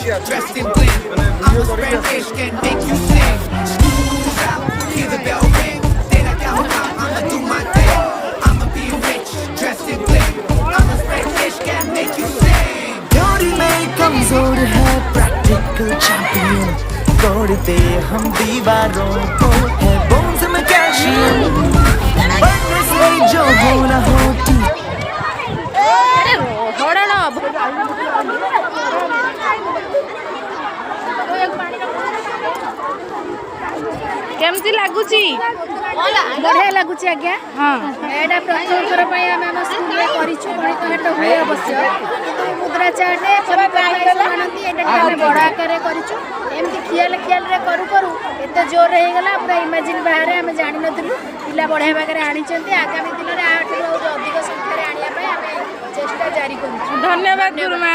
dressed in bling. I'm a Spanish, can make you sing. School's out, hear the bell ring. Then I go out, I'ma do my thing. I'ma be rich, dressed in bling. I'm a Spanish, can make you sing. Theory में कमजोर है practical champion, तोड़ते हम दीवारों को है bones में calcium, बनने से जो होना होती। केमती लगुची बढ़िया लगुच आज्ञा। हाँ एटा प्रथम थर आम स्कूल गणित हाट हुए अवश्य मुद्रा चाट बड़ आकार करमती खियाल खियाल करू करू एत जोर हो गला पूरा इमेजिन बाहर आम जान नु पिला बढ़िया भाग आनी आगामी दिन में अधिक संख्यार आने चेष्टा जारी कर। धन्यवाद गुरुमा।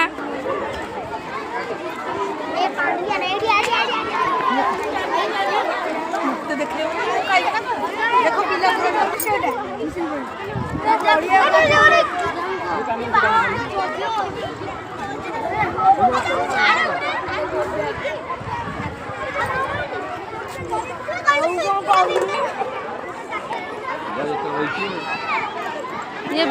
ये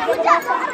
Good job.